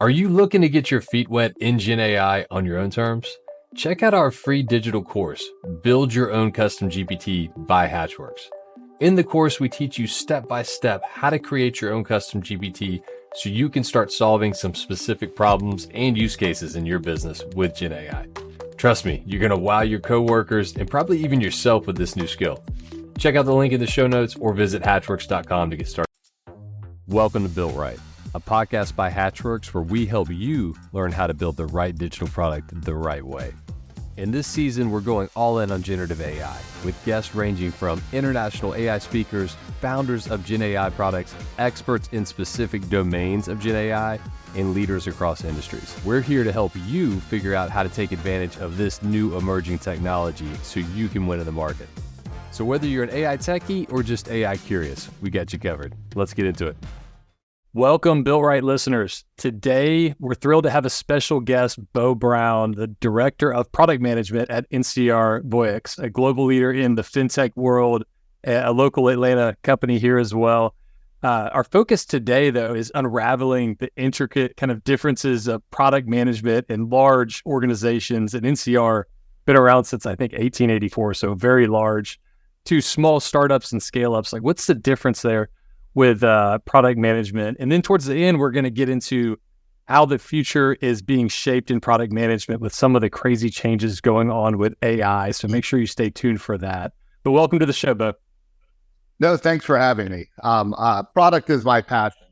Are you looking to get your feet wet in Gen AI on your own terms? Check out our free digital course, Build Your Own Custom GPT by Hatchworks. In the course, we teach you step by step how to create your own custom GPT so you can start solving some specific problems and use cases in your business with Gen AI. Trust me, you're going to wow your coworkers and probably even yourself with this new skill. Check out the link in the show notes or visit hatchworks.com to get started. Welcome to Built Right, a podcast by Hatchworks where we help you learn how to build the right digital product the right way. In this season, we're going all in on generative AI with guests ranging from international AI speakers, founders of Gen AI products, experts in specific domains of Gen AI, and leaders across industries. We're here to help you figure out how to take advantage of this new emerging technology so you can win in the market. So whether you're an AI techie or just AI curious, we got you covered. Let's get into it. Welcome, Built Right listeners. Today, we're thrilled to have a special guest, Bo Brown, the Director of Product Management at NCR Voyix, a global leader in the fintech world, a local Atlanta company here as well. Our focus today, though, is unraveling the intricate kind of differences of product management in large organizations. And NCR been around since, I think, 1884, so very large, to small startups and scale-ups. Like, what's the difference there with product management? And then towards the end, we're going to get into how the future is being shaped in product management with some of the crazy changes going on with AI. So make sure you stay tuned for that. But welcome to the show, Bo. No, thanks for having me. Product is my passion.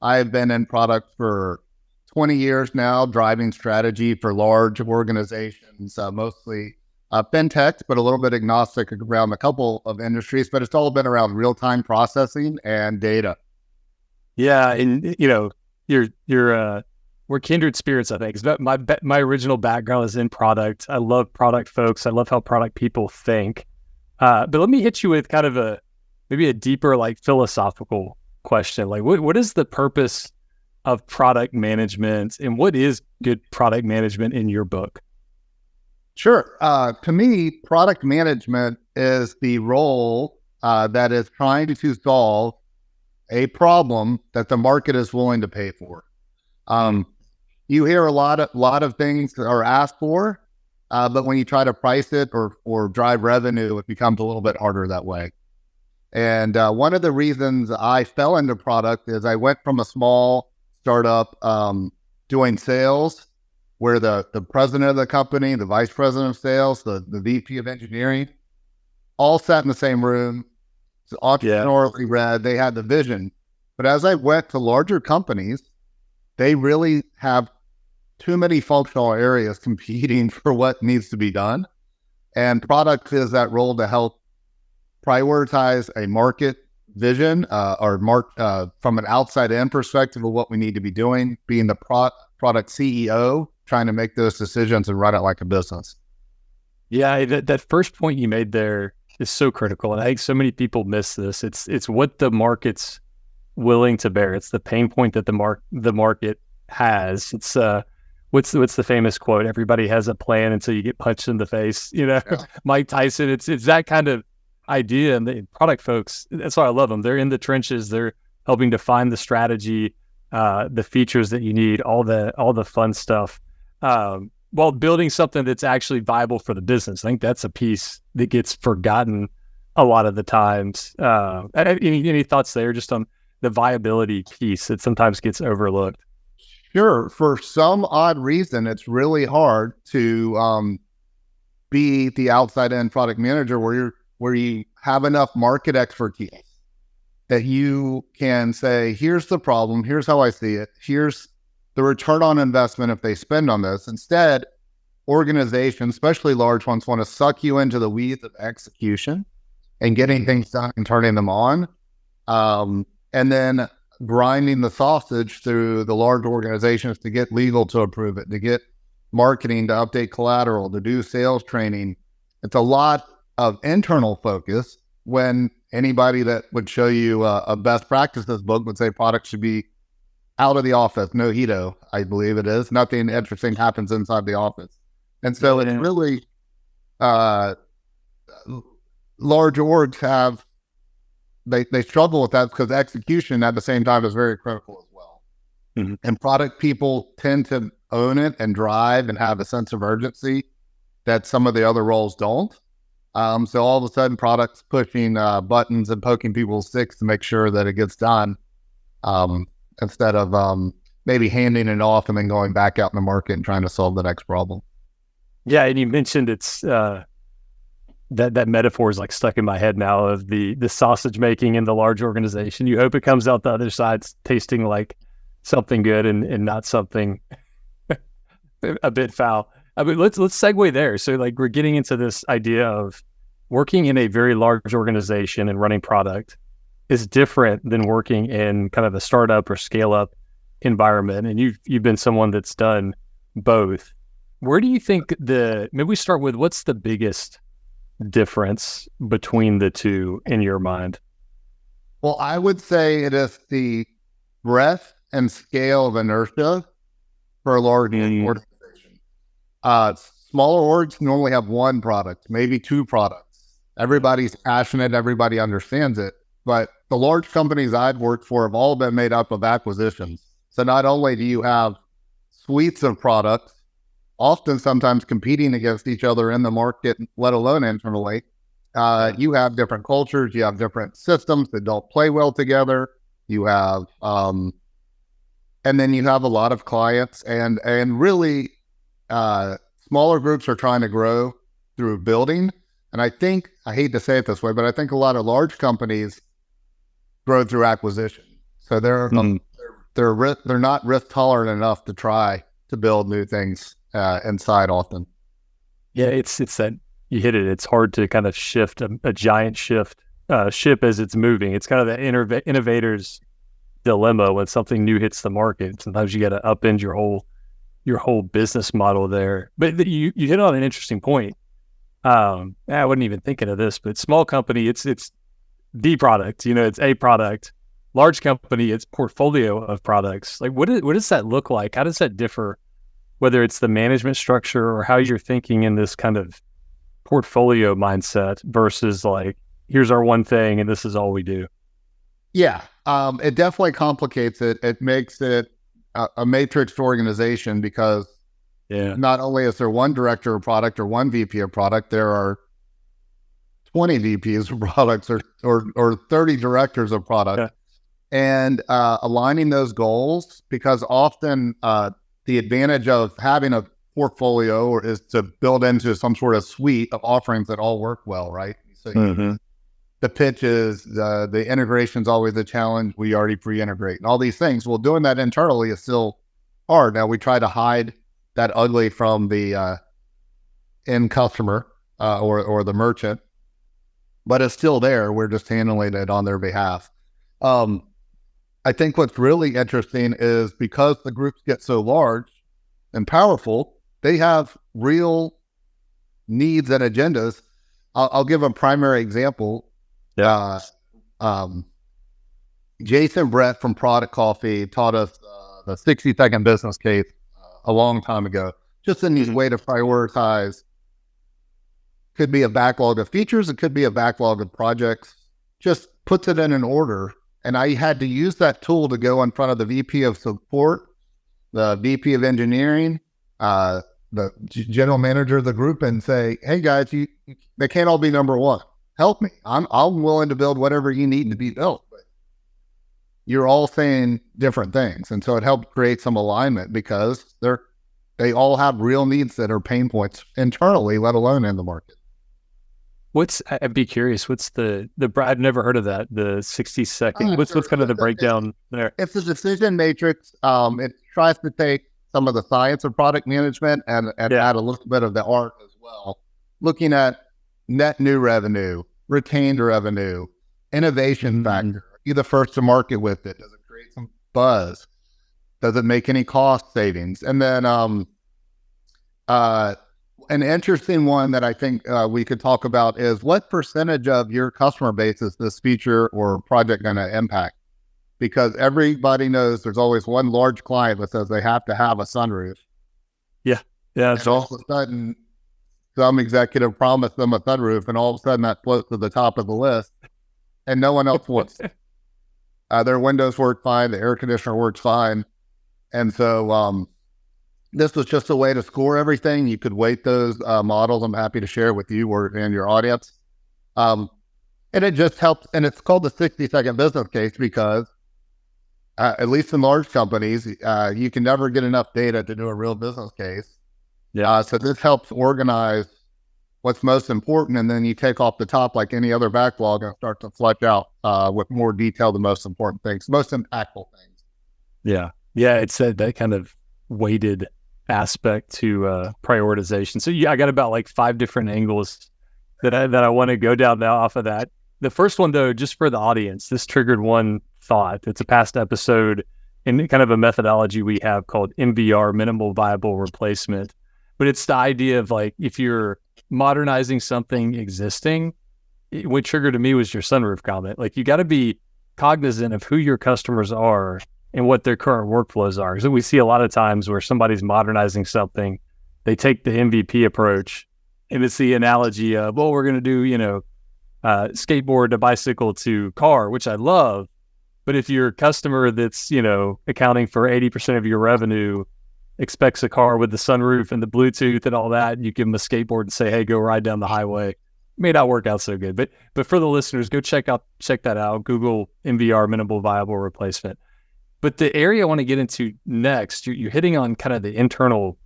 I've been in product for 20 years now, driving strategy for large organizations, mostly fintechs, but a little bit agnostic around a couple of industries, but it's all been around real-time processing and data. Yeah, and we're kindred spirits, I think. My original background is in product. I love product folks. I love how product people think. But let me hit you with kind of maybe a deeper, like, philosophical question. Like, what is the purpose of product management, and what is good product management in your book? Sure. To me, product management is the role that is trying to solve a problem that the market is willing to pay for. You hear a lot of things that are asked for, but when you try to price it or drive revenue, it becomes a little bit harder that way. And one of the reasons I fell into product is I went from a small startup doing sales, where the president of the company, the vice president of sales, the VP of engineering, all sat in the same room. It's entrepreneurially read. They had the vision. But as I went to larger companies, they really have too many functional areas competing for what needs to be done. And product is that role to help prioritize a market vision from an outside in perspective of what we need to be doing, being the product CEO, trying to make those decisions and run it like a business. Yeah, that first point you made there is so critical. And I think so many people miss this. It's what the market's willing to bear. It's the pain point that the market has. It's what's the famous quote? Everybody has a plan until you get punched in the face. Yeah. Mike Tyson. It's that kind of idea. And the product folks, that's why I love them. They're in the trenches. They're helping to find the strategy, the features that you need, all the fun stuff, while building something that's actually viable for the business. I think that's a piece that gets forgotten a lot of the times. Any thoughts there just on the viability piece that sometimes gets overlooked? Sure. For some odd reason, it's really hard to be the outside in product manager where you have enough market expertise that you can say, here's the problem, here's how I see it, here's the return on investment if they spend on this. Instead, organizations, especially large ones, want to suck you into the weeds of execution and getting things done and turning them on, and then grinding the sausage through the large organizations to get legal to approve it, to get marketing to update collateral, to do sales training. It's a lot of internal focus when anybody that would show you a best practices book would say products should be out of the office, no hito, I believe it is. Nothing interesting happens inside the office. And so it's really, large orgs they struggle with that because execution at the same time is very critical as well. And product people tend to own it and drive and have a sense of urgency that some of the other roles don't. So all of a sudden, products pushing buttons and poking people's sticks to make sure that it gets done, instead of maybe handing it off and then going back out in the market and trying to solve the next problem. Yeah, and you mentioned it's that metaphor is like stuck in my head now of the sausage making in the large organization. You hope it comes out the other side tasting like something good and not something a bit foul. I mean, let's segue there. So like we're getting into this idea of working in a very large organization and running product is different than working in kind of a startup or scale up environment. And you've been someone that's done both. Where do you think maybe we start with what's the biggest difference between the two in your mind? Well, I would say it is the breadth and scale of inertia for a large organization. Smaller orgs normally have one product, maybe two products. Everybody's passionate, everybody understands it. But the large companies I've worked for have all been made up of acquisitions. So not only do you have suites of products, often sometimes competing against each other in the market, let alone internally, you have different cultures, you have different systems that don't play well together. You have, and then you have a lot of clients and really, smaller groups are trying to grow through building. And I hate to say it this way, but I think a lot of large companies grow through acquisition. So they're not risk tolerant enough to try to build new things inside often. Yeah, it's that you hit it. It's hard to kind of shift a giant ship as it's moving. It's kind of the innovator's dilemma when something new hits the market. Sometimes you got to upend your whole business model there. But you hit on an interesting point. I wasn't even thinking of this, but small company, it's the product. It's a product. Large company, it's portfolio of products. Like what does that look like? How does that differ? Whether it's the management structure or how you're thinking in this kind of portfolio mindset versus like, here's our one thing and this is all we do. Yeah, it definitely complicates it. It makes it a matrix organization because not only is there one director of product or one VP of product, there are 20 VPs of products or 30 directors of product. Yeah. And aligning those goals, because often the advantage of having a portfolio is to build into some sort of suite of offerings that all work well, right? So the pitch is, the integration is always a challenge. We already pre-integrate and all these things. Well, doing that internally is still hard. Now we try to hide that ugly from the end customer or the merchant, but it's still there. We're just handling it on their behalf. I think what's really interesting is because the groups get so large and powerful, they have real needs and agendas. I'll give a primary example. Yeah. Jason Brett from Product Coffee taught us the 60-second business case a long time ago, just in his way to prioritize. Could be a backlog of features. It could be a backlog of projects. Just puts it in an order. And I had to use that tool to go in front of the VP of support, the VP of engineering, the general manager of the group and say, hey guys, they can't all be number one. Help me. I'm willing to build whatever you need to be built. But you're all saying different things. And so it helped create some alignment because they all have real needs that are pain points internally, let alone in the market. I'd be curious, what's the I've never heard of that, the 60-second, what's kind of the breakdown there? It's a decision matrix. It tries to take some of the science of product management and add a little bit of the art as well. Looking at net new revenue, retained revenue, innovation factor. Are you the first to market with it? Does it create some buzz? Does it make any cost savings? And then an interesting one that I think we could talk about is what percentage of your customer base is this feature or project going to impact? Because everybody knows there's always one large client that says they have to have a sunroof. Yeah. And all of a sudden, some executive promised them a sunroof, and all of a sudden that floats to the top of the list, and no one else wants it. Their windows work fine, the air conditioner works fine, And so this was just a way to score everything. You could weight those models. I'm happy to share with you and your audience. And it just helps. And it's called the 60-second business case because at least in large companies, you can never get enough data to do a real business case. Yeah. So this helps organize what's most important, and then you take off the top like any other backlog and start to flesh out with more detail the most important things, most impactful things. Yeah. Yeah. It's that kind of weighted aspect to prioritization. So I got about like 5 different angles that I want to go down now off of that. The first one, though, just for the audience, this triggered one thought. It's a past episode and kind of a methodology we have called MVR, minimal viable replacement. But it's the idea of like, if you're modernizing something existing, what triggered to me was your sunroof comment. Like, you got to be cognizant of who your customers are and what their current workflows are. So we see a lot of times where somebody's modernizing something, they take the MVP approach, and it's the analogy of, well, we're going to do, skateboard to bicycle to car, which I love. But if your customer that's, accounting for 80% of your revenue expects a car with the sunroof and the Bluetooth and all that, and you give them a skateboard and say, hey, go ride down the highway, may not work out so good. But for the listeners, go check that out. Google MVR, minimal viable replacement. But the area I want to get into next, you're hitting on kind of the internal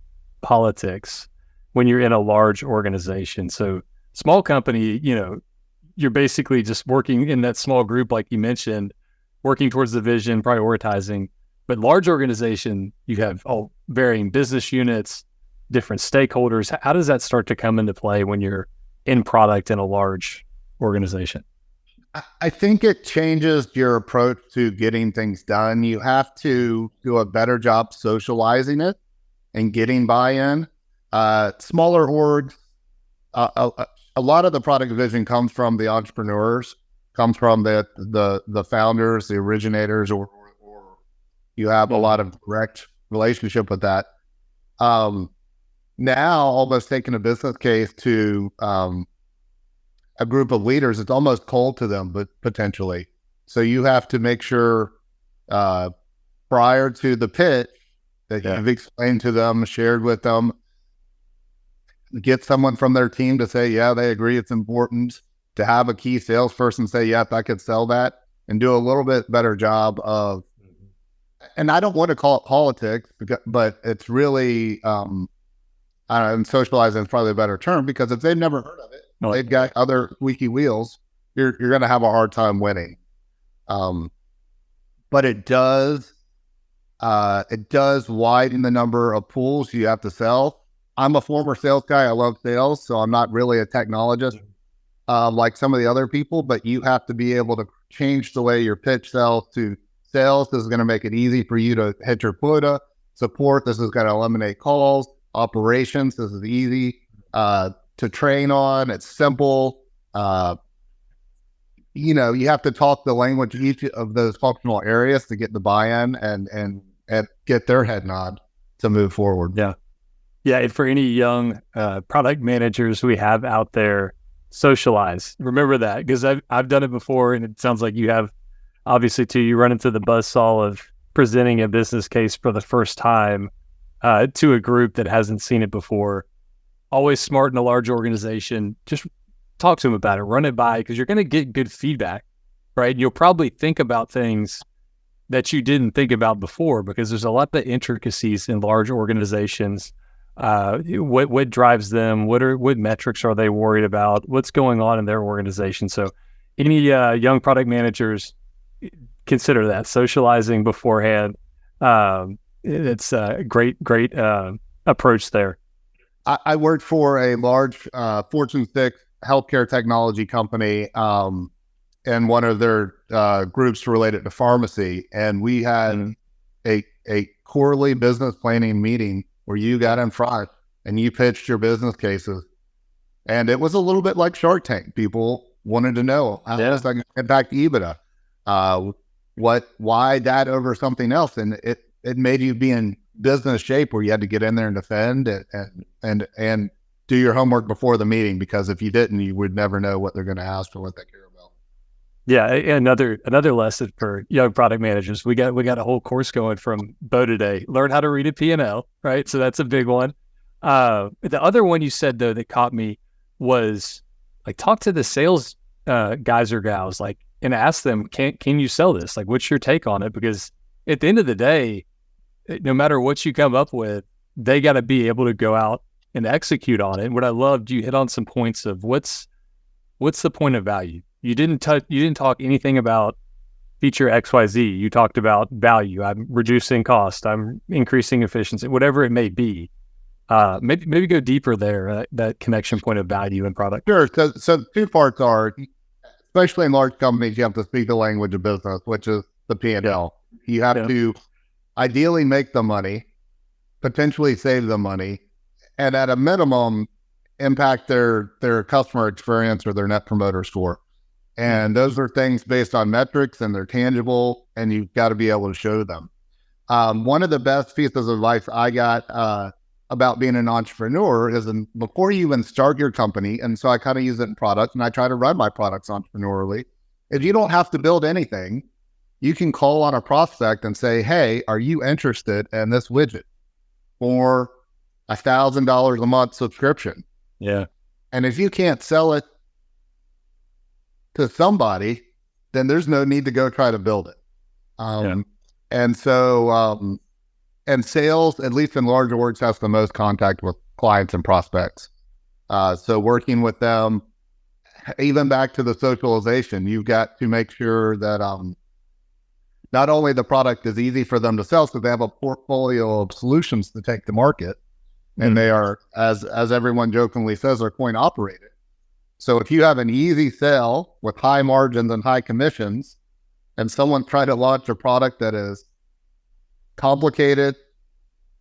politics when you're in a large organization. So small company, you're basically just working in that small group, like you mentioned, working towards the vision, prioritizing. But large organization, you have all varying business units, different stakeholders. How does that start to come into play when you're in product in a large organization? I think it changes your approach to getting things done. You have to do a better job socializing it and getting buy-in. Smaller orgs, a lot of the product vision comes from the entrepreneurs, comes from the founders, the originators, or you have a lot of direct relationship with that. Now, almost taking a business case to a group of leaders, it's almost cold to them, but potentially. So you have to make sure prior to the pitch that you've explained to them, shared with them, get someone from their team to say, yeah, they agree it's important, to have a key salesperson say, yep, I could sell that, and do a little bit better job of, and I don't want to call it politics, but it's really, I don't know, and socializing is probably a better term, because if they've never heard of it, they've got other squeaky wheels, you're going to have a hard time winning. But it does widen the number of pools you have to sell. I'm a former sales guy. I love sales, so I'm not really a technologist like some of the other people, but you have to be able to change the way your pitch sells to sales. This is going to make it easy for you to hit your quota. Support, this is going to eliminate calls. Operations, this is easy to train on. It's simple. You have to talk the language of each of those functional areas to get the buy-in and get their head nod to move forward. Yeah. Yeah. And for any young product managers we have out there, socialize. Remember that, because I've done it before, and it sounds like you have, obviously, too. You run into the buzzsaw of presenting a business case for the first time to a group that hasn't seen it before. Always smart in a large organization. Just talk to them about it, run it by, because you're going to get good feedback, right? And you'll probably think about things that you didn't think about before, because there's a lot of intricacies in large organizations. What drives them? What metrics are they worried about? What's going on in their organization? So any young product managers, consider that socializing beforehand. It's a great approach there. I worked for a large Fortune 6 healthcare technology company, and one of their groups related to pharmacy. And we had a quarterly business planning meeting where you got in front and you pitched your business cases. And it was a little bit like Shark Tank. People wanted to know, how does that impact EBITDA? Why that over something else? And it made you be in business shape where you had to get in there and defend and do your homework before the meeting, because if you didn't, you would never know what they're going to ask or what they care about. Yeah, another lesson for young product managers. We got a whole course going from Bo today. Learn how to read a P&L, right? So that's a big one. The other one you said though that caught me was like talk to the sales guys or gals, like, and ask them, can you sell this? Like, what's your take on it? Because at the end of the day, no matter what you come up with, they got to be able to go out and execute on it. And what I loved, you hit on some points of what's the point of value. You didn't talk anything about feature XYZ. You talked about value. I'm reducing cost. I'm increasing efficiency, whatever it may be. Maybe go deeper there, that connection point of value and product. Sure. So two parts are, especially in large companies, you have to speak the language of business, which is the P&L. You have to ideally make the money, potentially save the money, and at a minimum, impact their customer experience or their net promoter score. And those are things based on metrics, and they're tangible, and you've got to be able to show them. One of the best pieces of advice I got about being an entrepreneur is before you even start your company, and so I kind of use it in products, and I try to run my products entrepreneurially, is you don't have to build anything. You can call on a prospect and say, hey, are you interested in this widget for $1,000 a month subscription? Yeah. And if you can't sell it to somebody, then there's no need to go try to build it. And so, and sales, at least in large orgs, has the most contact with clients and prospects. So working with them, even back to the socialization, you've got to make sure that not only the product is easy for them to sell, so they have a portfolio of solutions to take to market, and they are, as everyone jokingly says, are coin operated. So if you have an easy sell with high margins and high commissions, and someone try to launch a product that is complicated,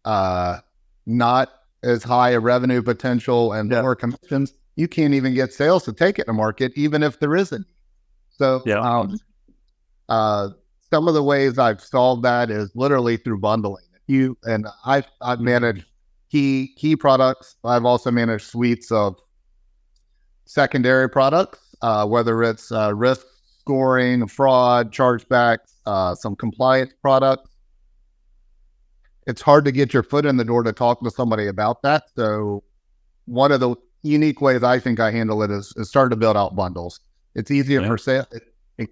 not as high a revenue potential and lower commissions, you can't even get sales to take it to market, even if there isn't. So some of the ways I've solved that is literally through bundling. I've managed key products. I've also managed suites of secondary products, whether it's risk scoring, fraud, chargebacks, some compliance products. It's hard to get your foot in the door to talk to somebody about that. So one of the unique ways I think I handle it is start to build out bundles. It's easier for sale. It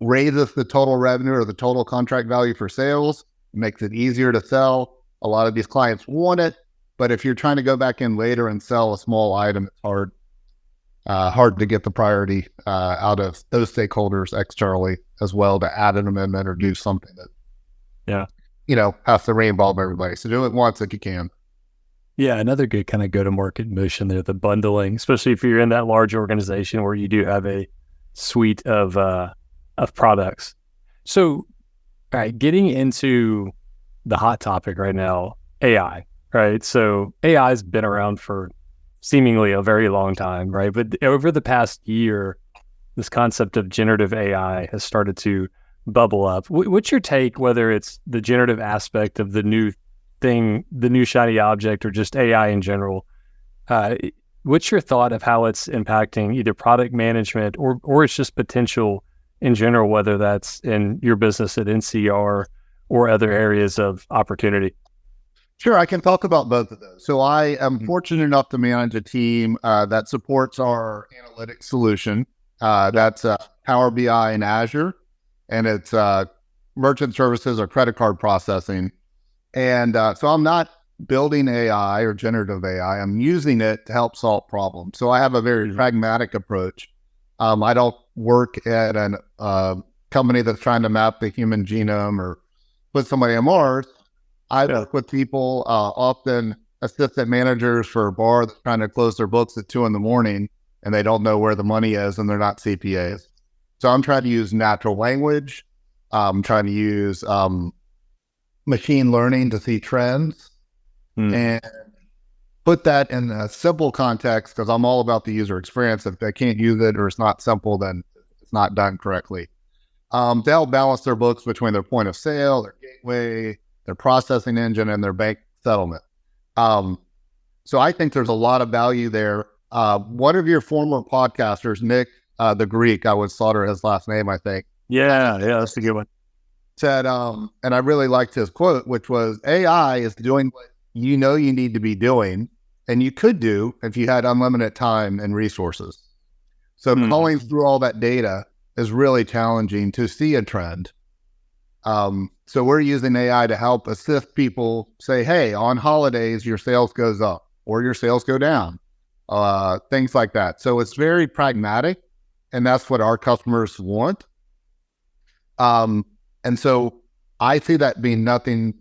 raises the total revenue or the total contract value for sales, makes it easier to sell. A lot of these clients want it, but if you're trying to go back in later and sell a small item, it's hard to get the priority out of those stakeholders externally as well to add an amendment or do something that, has to re-involve everybody. So do it once if you can. Yeah, another good kind of go-to-market motion there, the bundling, especially if you're in that large organization where you do have a suite of products. So, all right, getting into the hot topic right now, AI, right? So AI has been around for seemingly a very long time, right? But over the past year, this concept of generative AI has started to bubble up. What's your take, whether it's the generative aspect of the new thing, the new shiny object, or just AI in general? What's your thought of how it's impacting either product management or it's just potential in general, whether that's in your business at NCR or other areas of opportunity? Sure, I can talk about both of those. So I am fortunate enough to manage a team that supports our analytics solution. That's Power BI and Azure, and it's merchant services or credit card processing. And so I'm not building AI or generative AI. I'm using it to help solve problems. So I have a very pragmatic approach. I don't work at a company that's trying to map the human genome or put somebody on Mars. I work with people, often assistant managers for a bar that's trying to close their books at 2 a.m. and they don't know where the money is and they're not CPAs. So I'm trying to use natural language. I'm trying to use machine learning to see trends and put that in a simple context, because I'm all about the user experience. If they can't use it or it's not simple, then it's not done correctly. To help balance their books between their point of sale, their gateway, their processing engine, and their bank settlement. So I think there's a lot of value there. One of your former podcasters, Nick, the Greek, I would slaughter his last name, I think. Yeah, that's a good one. Said, and I really liked his quote, which was, AI is doing what you know you need to be doing, and you could do if you had unlimited time and resources. So calling through all that data is really challenging to see a trend. So we're using AI to help assist people say, hey, on holidays, your sales goes up or your sales go down, things like that. So it's very pragmatic, and that's what our customers want. And so I see that being nothing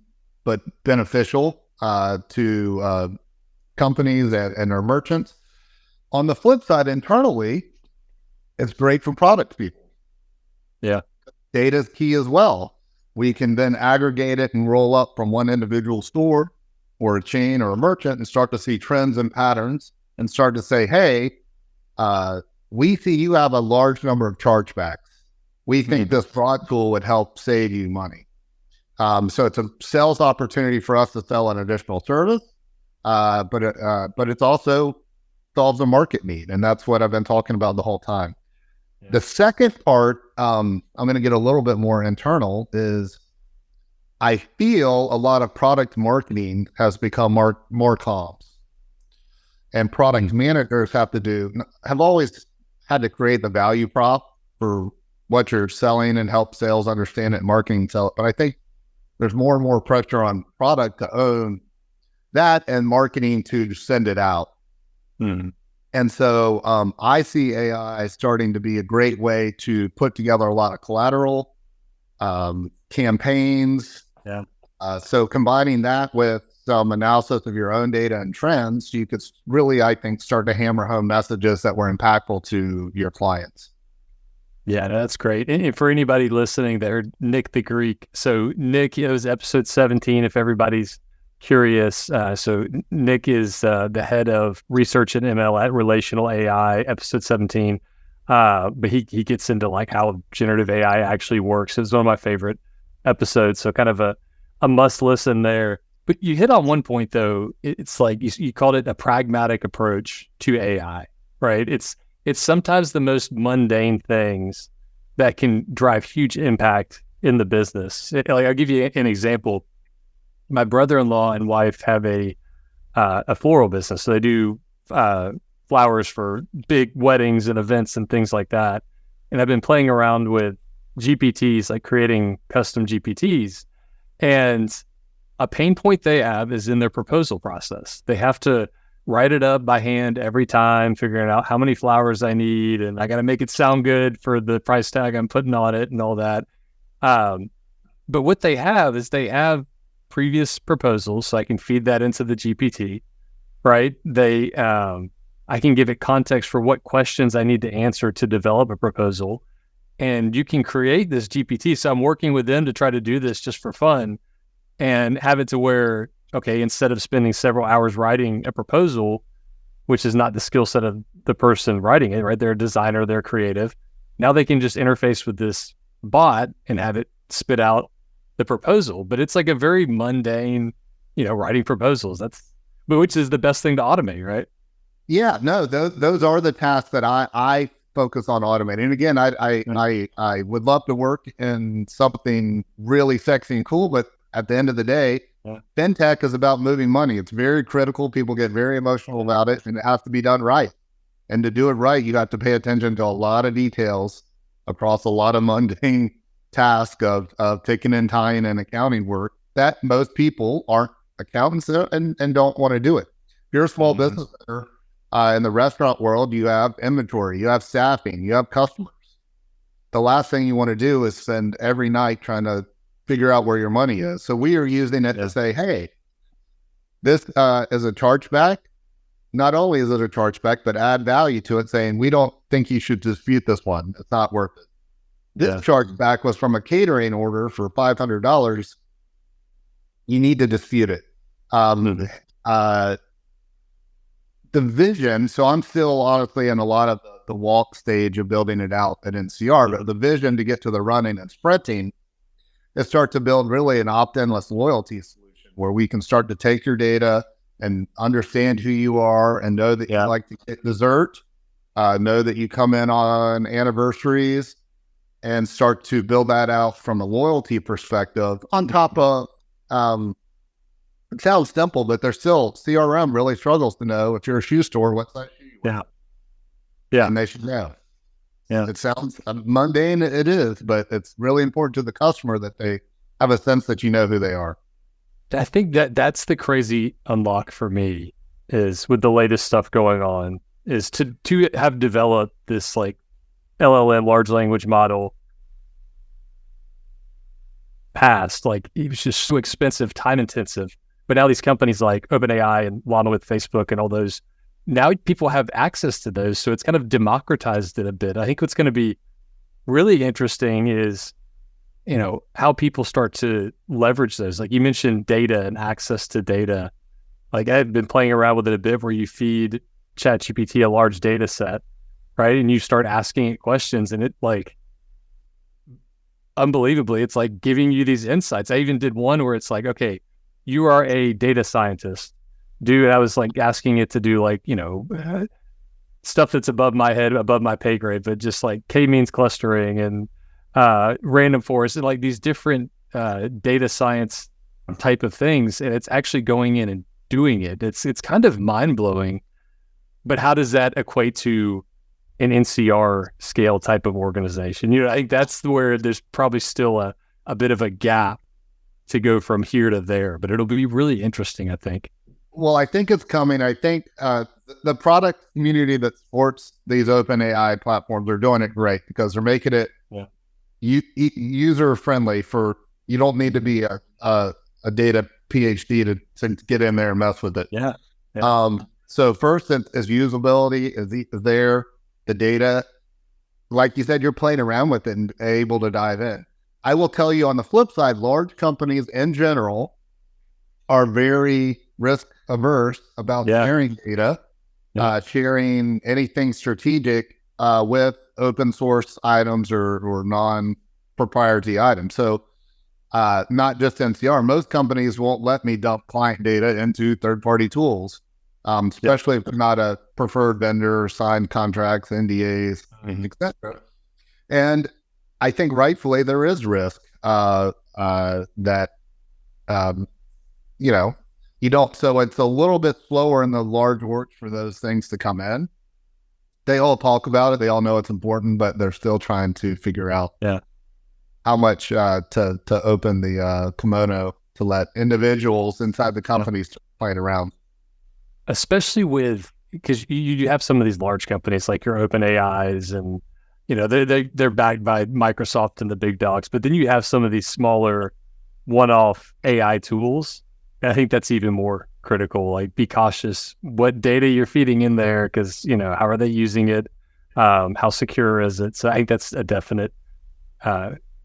but beneficial to companies and our merchants. On the flip side, internally, it's great for product people. Yeah. Data is key as well. We can then aggregate it and roll up from one individual store or a chain or a merchant and start to see trends and patterns and start to say, hey, we see you have a large number of chargebacks. We think this fraud tool would help save you money. So it's a sales opportunity for us to sell an additional service, but it's also solves a market need. And that's what I've been talking about the whole time. Yeah. The second part, I'm going to get a little bit more internal, is I feel a lot of product marketing has become more comms. And product managers have always had to create the value prop for what you're selling and help sales understand it and marketing sell it. But I think there's more and more pressure on product to own that and marketing to send it out. And so I see AI starting to be a great way to put together a lot of collateral, campaigns. Yeah. So combining that with some analysis of your own data and trends, you could really, I think, start to hammer home messages that were impactful to your clients. Yeah, that's great. And for anybody listening that heard Nick the Greek, so Nick, it was episode 17, if everybody's curious. So Nick is the head of research and ML at Relational AI, episode 17. But he gets into like how generative AI actually works. It's one of my favorite episodes. So kind of a must listen there. But you hit on one point though. It's like you called it a pragmatic approach to AI, right? It's sometimes the most mundane things that can drive huge impact in the business. Like I'll give you an example. My brother-in-law and wife have a floral business. So they do flowers for big weddings and events and things like that. And I've been playing around with GPTs, like creating custom GPTs. And a pain point they have is in their proposal process. They have to write it up by hand every time, figuring out how many flowers I need, and I got to make it sound good for the price tag I'm putting on it and all that. But what they have is they have previous proposals, so I can feed that into the GPT, right? I can give it context for what questions I need to answer to develop a proposal, and you can create this GPT. So I'm working with them to try to do this just for fun and have it to where, okay, instead of spending several hours writing a proposal, which is not the skill set of the person writing it, right? They're a designer, they're creative. Now they can just interface with this bot and have it spit out the proposal. But it's like a very mundane, writing proposals. Which is the best thing to automate, right? Yeah, no, those are the tasks that I focus on automating. And again, I would love to work in something really sexy and cool, but at the end of the day, fintech is about moving money. It's very critical. People get very emotional about it, and it has to be done right. And to do it right, you have to pay attention to a lot of details across a lot of mundane tasks of ticking and tying and accounting work that most people aren't accountants and don't want to do it. If you're a small business owner in the restaurant world, you have inventory, you have staffing, you have customers. The last thing you want to do is spend every night trying to figure out where your money is. So we are using it to say, hey, this is a chargeback. Not only is it a chargeback, but add value to it, saying, we don't think you should dispute this one. It's not worth it. This chargeback was from a catering order for $500. You need to dispute it. The vision, so I'm still honestly in a lot of the walk stage of building it out at NCR, but the vision to get to the running and sprinting is start to build really an opt-in-less loyalty solution where we can start to take your data and understand who you are and know that you like to get dessert know that you come in on anniversaries, and start to build that out from a loyalty perspective on top of, it sounds simple, but there's still, CRM really struggles to know if you're a shoe store, what size shoe you wear. Yeah. And they should know. Yeah. It sounds mundane, it is, but it's really important to the customer that they have a sense that you know who they are. I think that's the crazy unlock for me, is with the latest stuff going on, is to have developed this like LLM, large language model, past, like it was just so expensive, time intensive. But now these companies like OpenAI and Llama with Facebook and all those, now people have access to those. So it's kind of democratized it a bit. I think what's going to be really interesting is, how people start to leverage those. Like you mentioned data and access to data. Like I've been playing around with it a bit, where you feed ChatGPT a large data set, right? And you start asking it questions, and it like, unbelievably, it's like giving you these insights. I even did one where it's like, okay, you are a data scientist. I was like asking it to do like, stuff that's above my head, above my pay grade, but just like k-means clustering and random forest and like these different data science type of things. And it's actually going in and doing it. It's kind of mind-blowing. But how does that equate to an NCR scale type of organization? I think that's where there's probably still a bit of a gap to go from here to there, but it'll be really interesting, I think. Well, I think it's coming. I think the product community that supports these open AI platforms are doing it great, because they're making it user friendly. You don't need to be a data PhD to get in there and mess with it. Yeah. So first is usability is there. The data, like you said, you're playing around with it and able to dive in. I will tell you on the flip side, large companies in general are very risk averse about sharing data, sharing anything strategic with open source items or non-proprietary items. So not just NCR, most companies won't let me dump client data into third-party tools, especially if they're not a preferred vendor, signed contracts, NDAs, etc. And I think rightfully there is risk that you don't. So it's a little bit slower in the large works for those things to come in. They all talk about it. They all know it's important, but they're still trying to figure out how much to open the kimono to let individuals inside the companies play it around. Especially because you have some of these large companies like your OpenAIs and they're backed by Microsoft and the big dogs, but then you have some of these smaller one-off AI tools. And I think that's even more critical. Like, be cautious what data you're feeding in there, because how are they using it? How secure is it? So I think that's a definite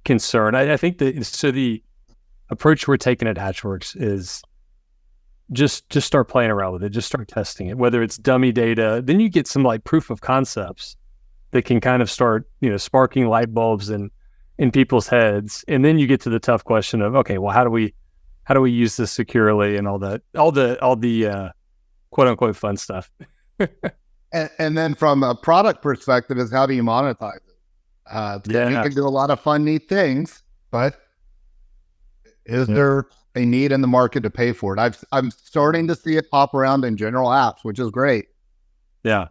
concern. I think the approach we're taking at Hatchworks is just start playing around with it, just start testing it. Whether it's dummy data, then you get some like proof of concepts that can kind of start, sparking light bulbs in people's heads. And then you get to the tough question of, okay, well, how do we use this securely and all the quote unquote fun stuff. and then from a product perspective is, how do you monetize it? You can do a lot of fun, neat things, but is there a need in the market to pay for it? I'm starting to see it pop around in general apps, which is great. Yeah.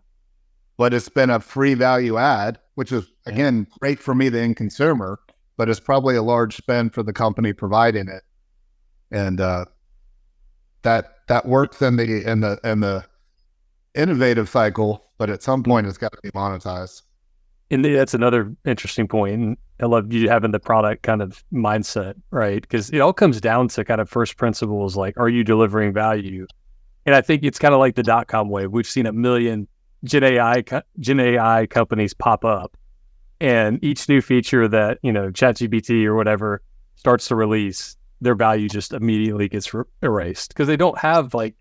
But it's been a free value add, which is, again, great for me, the end consumer, but it's probably a large spend for the company providing it. And that works in the innovative cycle, but at some point it's got to be monetized. And that's another interesting point. And I love you having the product kind of mindset, right? Because it all comes down to kind of first principles, like, are you delivering value? And I think it's kind of like the .com wave. We've seen a million Gen AI companies pop up, and each new feature that, ChatGPT or whatever starts to release, their value just immediately gets erased because they don't have like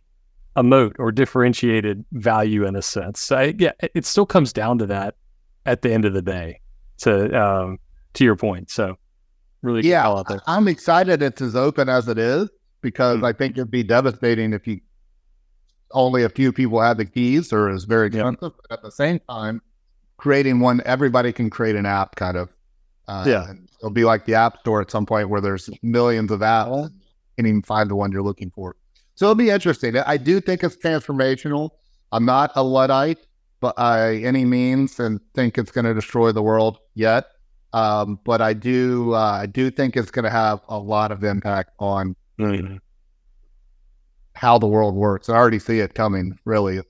a moat or differentiated value in a sense. So it still comes down to that at the end of the day, to your point. So really out there. I'm excited it's as open as it is, because I think it'd be devastating if you only a few people have the keys or is very expensive. But at the same time, creating one, everybody can create an app kind of. And it'll be like the App Store at some point where there's millions of apps and you can't even find the one you're looking for. So it'll be interesting. I do think it's transformational. I'm not a Luddite by any means and think it's going to destroy the world yet. But I do think it's going to have a lot of impact on how the world works. I already see it coming, really. It's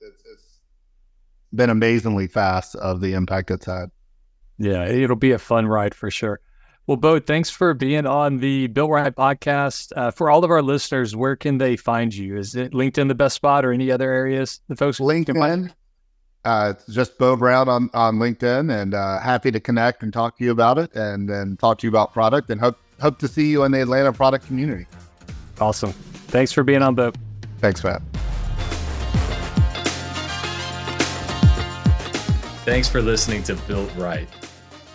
been amazingly fast of the impact it's had. Yeah, it'll be a fun ride for sure. Well, Bo, thanks for being on the Built Right podcast. For all of our listeners, where can they find you? Is it LinkedIn the best spot or any other areas the folks LinkedIn, can find? It's just Bo Brown on LinkedIn, and happy to connect and talk to you about it and then talk to you about product, and hope to see you in the Atlanta product community. Awesome. Thanks for being on, Bo. Thanks, Matt. Thanks for listening to Built Right.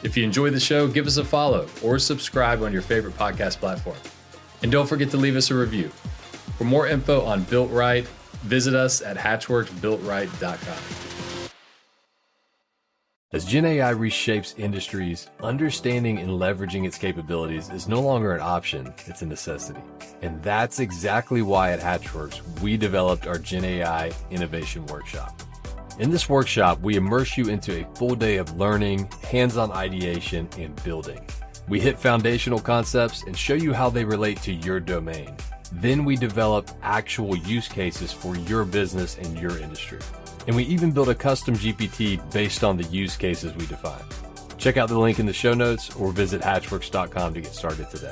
If you enjoyed the show, give us a follow or subscribe on your favorite podcast platform. And don't forget to leave us a review. For more info on Built Right, visit us at hatchworksbuiltright.com. As Gen AI reshapes industries, understanding and leveraging its capabilities is no longer an option, it's a necessity. And that's exactly why at Hatchworks, we developed our Gen AI Innovation Workshop. In this workshop, we immerse you into a full day of learning, hands-on ideation, and building. We hit foundational concepts and show you how they relate to your domain. Then we develop actual use cases for your business and your industry. And we even build a custom GPT based on the use cases we define. Check out the link in the show notes or visit hatchworks.com to get started today.